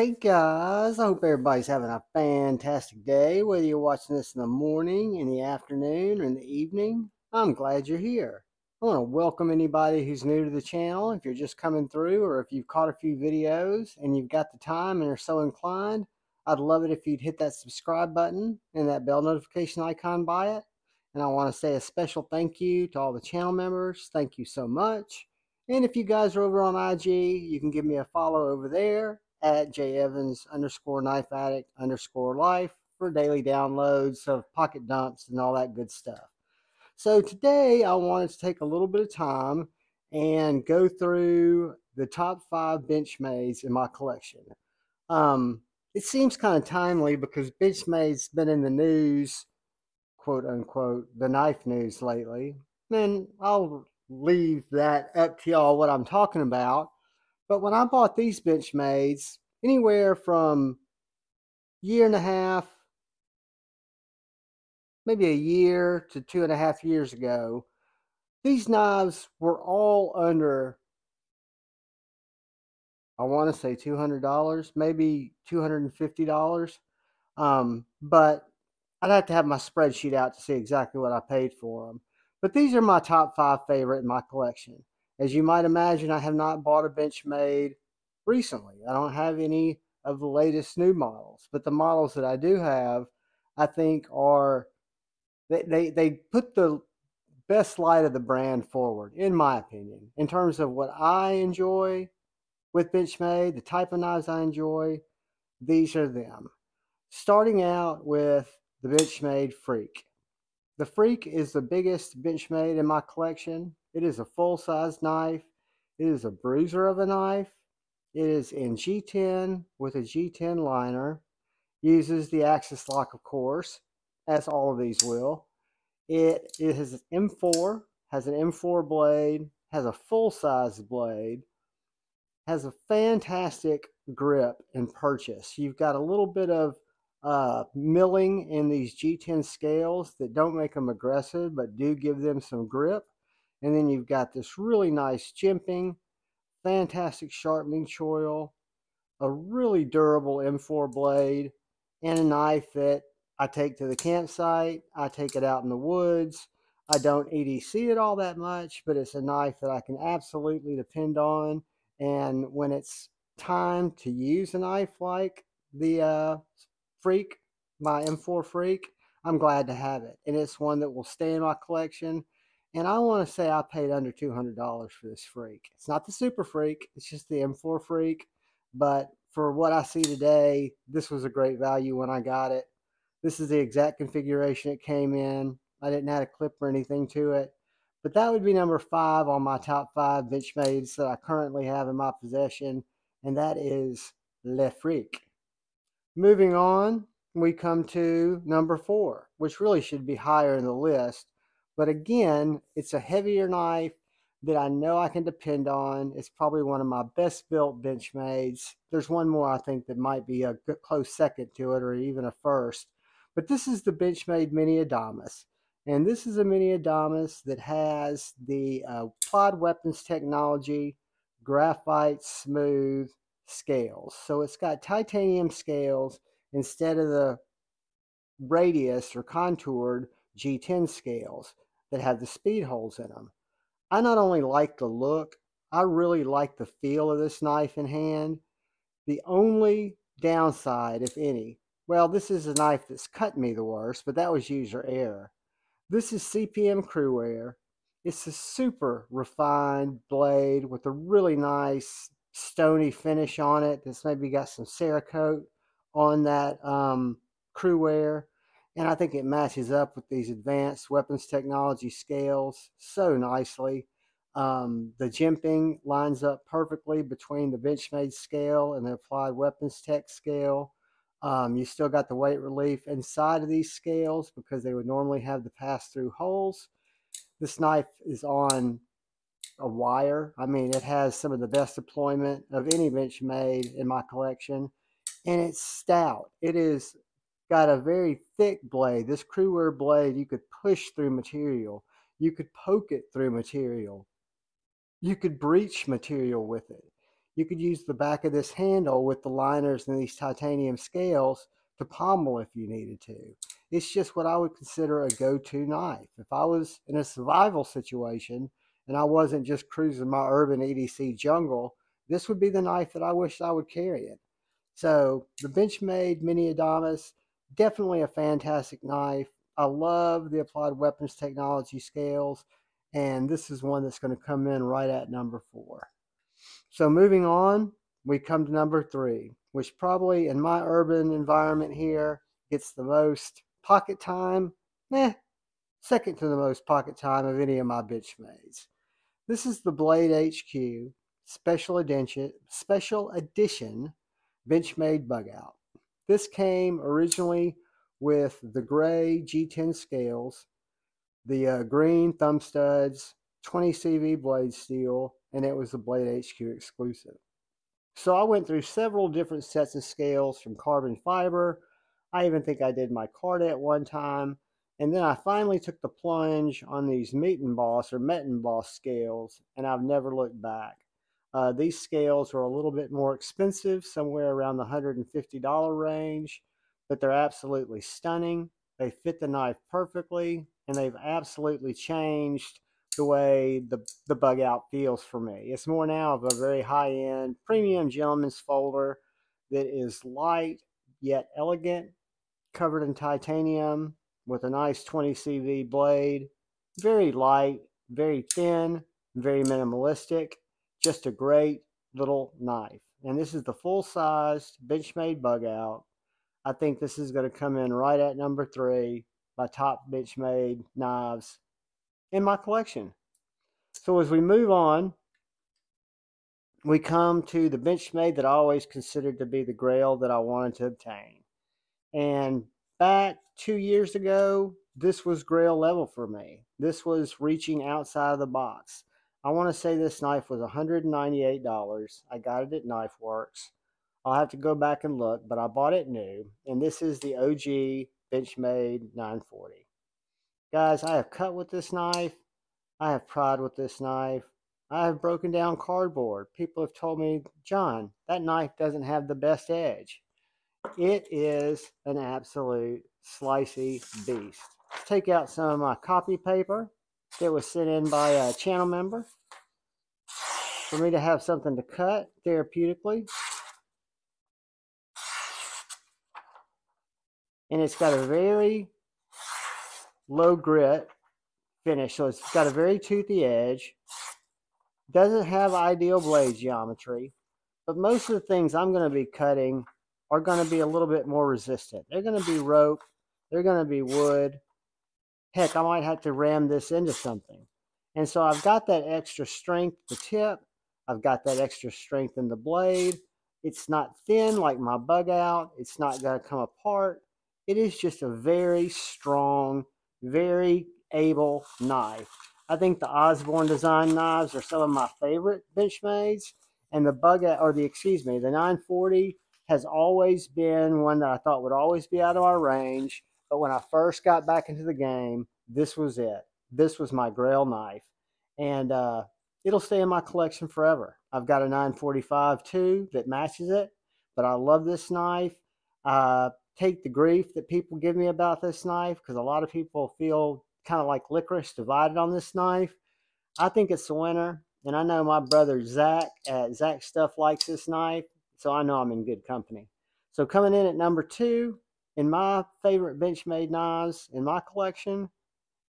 Hey guys, I hope everybody's having a fantastic day, whether you're watching this in the morning, in the afternoon, or in the evening. I'm glad you're here. I want to welcome anybody who's new to the channel. If you're just coming through or if you've caught a few videos and you've got the time and are so inclined, I'd love it if you'd hit that subscribe button and that bell notification icon by it. And I want to say a special thank you to all the channel members. Thank you so much. And if you guys are over on IG, you can give me a follow over there at jevans_knife_addict_life for daily downloads of pocket dumps and all that good stuff. So today I wanted to take a little bit of time and go through the top 5 Benchmades in my collection. It seems kind of timely because Benchmade's been in the news, quote unquote, the knife news lately. And I'll leave that up to y'all what I'm talking about. But when I bought these Benchmades, anywhere from year and a half, maybe a year to 2.5 years ago, these knives were all under, I want to say $200, maybe $250. But I'd have to have my spreadsheet out to see exactly what I paid for them. But these are my top 5 favorite in my collection. As you might imagine, I have not bought a Benchmade recently. I don't have any of the latest new models, but the models that I do have, I think are, they put the best light of the brand forward, in my opinion, in terms of what I enjoy with Benchmade, the type of knives I enjoy. These are them. Starting out with the Benchmade Freak. The Freak is the biggest Benchmade in my collection. It is a full-size knife. It is a bruiser of a knife. It is in G10 with a G10 liner. Uses the axis lock, of course, as all of these will. It has an M4, has an M4 blade, has a full-size blade, has a fantastic grip and purchase. You've got a little bit of milling in these G10 scales that don't make them aggressive but do give them some grip. And then you've got this really nice jimping, fantastic sharpening choil, a really durable M4 blade, and a knife that I take to the campsite. I take it out in the woods. I don't EDC it all that much, but it's a knife that I can absolutely depend on. And when it's time to use a knife like the Freak, my M4 Freak, I'm glad to have it. And it's one that will stay in my collection. And I want to say I paid under $200 for this Freak. It's not the Super Freak, it's just the M4 Freak. But for what I see today, this was a great value when I got it. This is the exact configuration it came in. I didn't add a clip or anything to it. But that would be number 5 on my top 5 Benchmades that I currently have in my possession. And that is Le Freak. Moving on, we come to number 4, which really should be higher in the list. But again, it's a heavier knife that I know I can depend on. It's probably one of my best built Benchmades. There's one more I think that might be a close second to it or even a first. But this is the Benchmade Mini Adamas. And this is a Mini Adamas that has the applied weapons technology, graphite smooth scales. So it's got titanium scales instead of the radius or contoured G10 scales that have the speed holes in them. I not only like the look, I really like the feel of this knife in hand. The only downside, if any, well, this is a knife that's cut me the worst, but that was user error. This is CPM Crewware. It's a super refined blade with a really nice stony finish on it. That's maybe got some Cerakote on that Crewware. And I think it matches up with these advanced weapons technology scales so nicely. The jimping lines up perfectly between the Benchmade scale and the applied weapons tech scale. You still got the weight relief inside of these scales because they would normally have the pass-through holes. This knife is on a wire. I mean, it has some of the best deployment of any Benchmade in my collection. And it's stout. It is got a very thick blade. This Crewware blade, you could push through material. You could poke it through material. You could breach material with it. You could use the back of this handle with the liners and these titanium scales to pommel if you needed to. It's just what I would consider a go-to knife. If I was in a survival situation and I wasn't just cruising my urban EDC jungle, this would be the knife that I wish I would carry it. So the Benchmade Mini Adamas, definitely a fantastic knife. I love the applied weapons technology scales, and this is one that's going to come in right at number 4. So moving on, we come to number 3, which probably in my urban environment here gets the most pocket time, second to the most pocket time of any of my Benchmades. This is the Blade HQ Special Edition Benchmade Bugout. This came originally with the gray G10 scales, the green thumb studs, 20 CV blade steel, and it was the Blade HQ exclusive. So I went through several different sets of scales from carbon fiber. I even think I did my card at one time. And then I finally took the plunge on these meet and boss or met and boss scales, and I've never looked back. These scales are a little bit more expensive, somewhere around the $150 range, but they're absolutely stunning. They fit the knife perfectly, and they've absolutely changed the way the bug out feels for me. It's more now of a very high-end premium gentleman's folder that is light yet elegant, covered in titanium with a nice 20 CV blade. Very light, very thin, very minimalistic. Just a great little knife. And this is the full-sized Benchmade Bugout. I think this is going to come in right at number 3, my top Benchmade knives in my collection. So as we move on, we come to the Benchmade that I always considered to be the grail that I wanted to obtain. And back 2 years ago, this was grail level for me. This was reaching outside of the box. I want to say this knife was $198. I got it at Knife Works. I'll have to go back and look, but I bought it new. And this is the OG Benchmade 940. Guys, I have cut with this knife. I have pried with this knife. I have broken down cardboard. People have told me, John, that knife doesn't have the best edge. It is an absolute slicey beast. Let's take out some of my copy paper that was sent in by a channel member for me to have something to cut therapeutically. And it's got a very low grit finish, so it's got a very toothy edge. Doesn't have ideal blade geometry, but most of the things I'm going to be cutting are going to be a little bit more resistant. They're going to be rope, they're going to be wood. Heck, I might have to ram this into something. And so I've got that extra strength at the tip. I've got that extra strength in the blade. It's not thin like my Bugout. It's not going to come apart. It is just a very strong, very able knife. I think the Osborne design knives are some of my favorite Benchmades. And the the 940 has always been one that I thought would always be out of our range. But when I first got back into the game, this was it. This was my grail knife. And it'll stay in my collection forever. I've got a 945 too that matches it. But I love this knife. Take the grief that people give me about this knife, because a lot of people feel kind of like licorice divided on this knife. I think it's a winner. And I know my brother Zach at Zach Stuff likes this knife. So I know I'm in good company. So coming in at number 2, in my favorite Benchmade knives in my collection.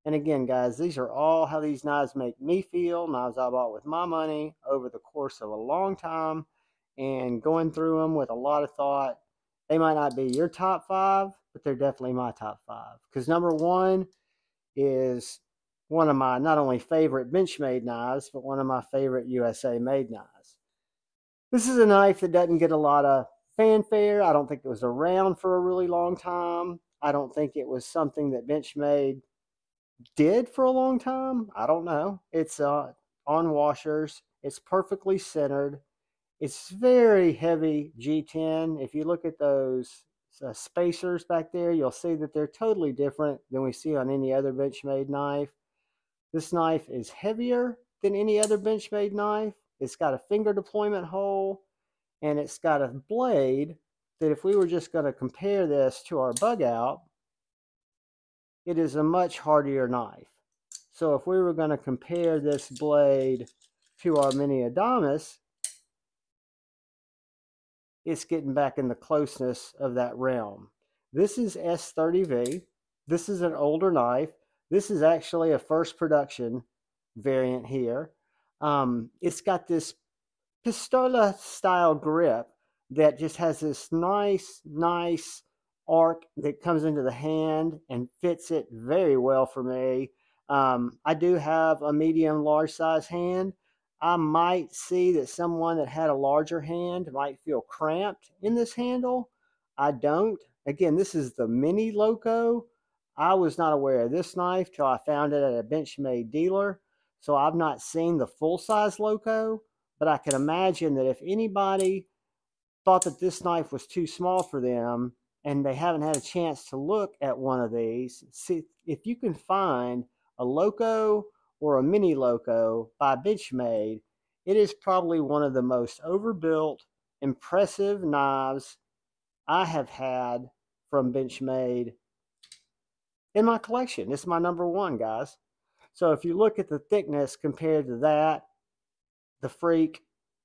And again, guys, these are all how these knives make me feel. Knives I bought with my money over the course of a long time and going through them with a lot of thought. They might not be your top 5, but they're definitely my top 5. Because number 1 is one of my not only favorite Benchmade knives, but one of my favorite USA made knives. This is a knife that doesn't get a lot of fanfare. I don't think it was around for a really long time. I don't think it was something that Benchmade did for a long time. I don't know. It's on washers. It's perfectly centered. It's very heavy G10. If you look at those spacers back there, you'll see that they're totally different than we see on any other Benchmade knife. This knife is heavier than any other Benchmade knife. It's got a finger deployment hole, and it's got a blade that if we were just going to compare this to our Bugout, it is a much hardier knife. So if we were going to compare this blade to our mini Adamas, it's getting back in the closeness of that realm. This is S30V. This is an older knife. This is actually a first production variant here. It's got this pistola style grip that just has this nice arc that comes into the hand and fits it very well for me. I do have a medium large size hand. I might see that someone that had a larger hand might feel cramped in this handle. I don't. Again, this is the mini Loco. I was not aware of this knife till I found it at a Benchmade dealer. So I've not seen the full size Loco, but I can imagine that if anybody thought that this knife was too small for them and they haven't had a chance to look at one of these, see if you can find a Loco or a mini Loco by Benchmade. It is probably one of the most overbuilt, impressive knives I have had from Benchmade in my collection. It's my number one, guys. So if you look at the thickness compared to that, the Freak,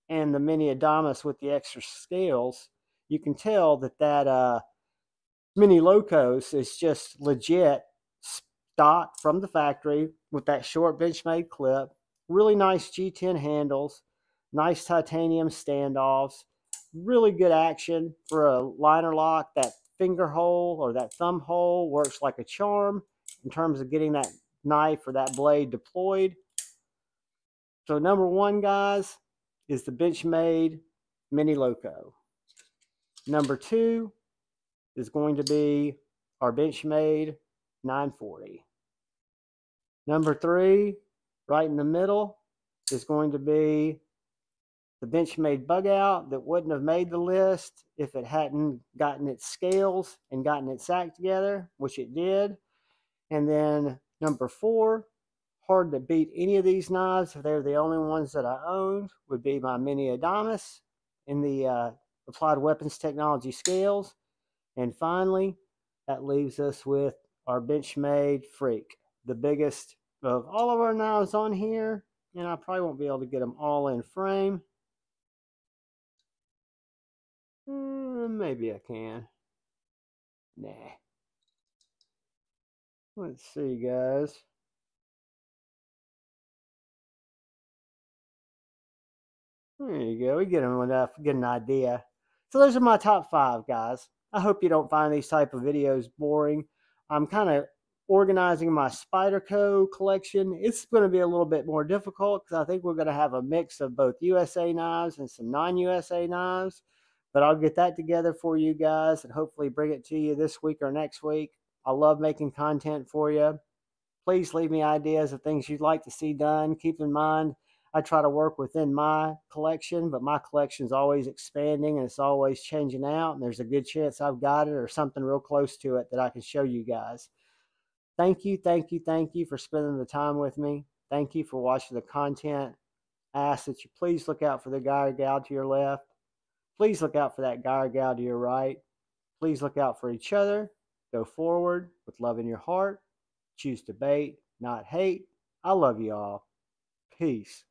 and the mini Adamas with the extra scales, you can tell that that mini Locos is just legit stock from the factory with that short Benchmade clip. Really nice G10 handles, nice titanium standoffs, really good action for a liner lock. That finger hole or that thumb hole works like a charm in terms of getting that knife or that blade deployed. So number one, guys, is the Benchmade Mini Loco. Number two is going to be our Benchmade 940. Number three, right in the middle, is going to be the Benchmade Bugout that wouldn't have made the list if it hadn't gotten its scales and gotten its sack together, which it did. And then number four, hard to beat any of these knives if they're the only ones that I owned, would be my mini Adamas in the applied weapons technology scales. And finally, that leaves us with our Benchmade Freak, the biggest of all of our knives on here. And I probably won't be able to get them all in frame. Maybe I can. Nah. Let's see, guys. There you go. We get them enough, get an idea. So those are my top five, guys. I hope you don't find these type of videos boring. I'm kind of organizing my Spyderco collection. It's going to be a little bit more difficult because I think we're going to have a mix of both USA knives and some non-USA knives. But I'll get that together for you guys and hopefully bring it to you this week or next week. I love making content for you. Please leave me ideas of things you'd like to see done. Keep in mind, I try to work within my collection, but my collection is always expanding and it's always changing out. And there's a good chance I've got it or something real close to it that I can show you guys. Thank you for spending the time with me. Thank you for watching the content. I ask that you please look out for the guy or gal to your left. Please look out for that guy or gal to your right. Please look out for each other. Go forward with love in your heart. Choose debate, not hate. I love you all. Peace.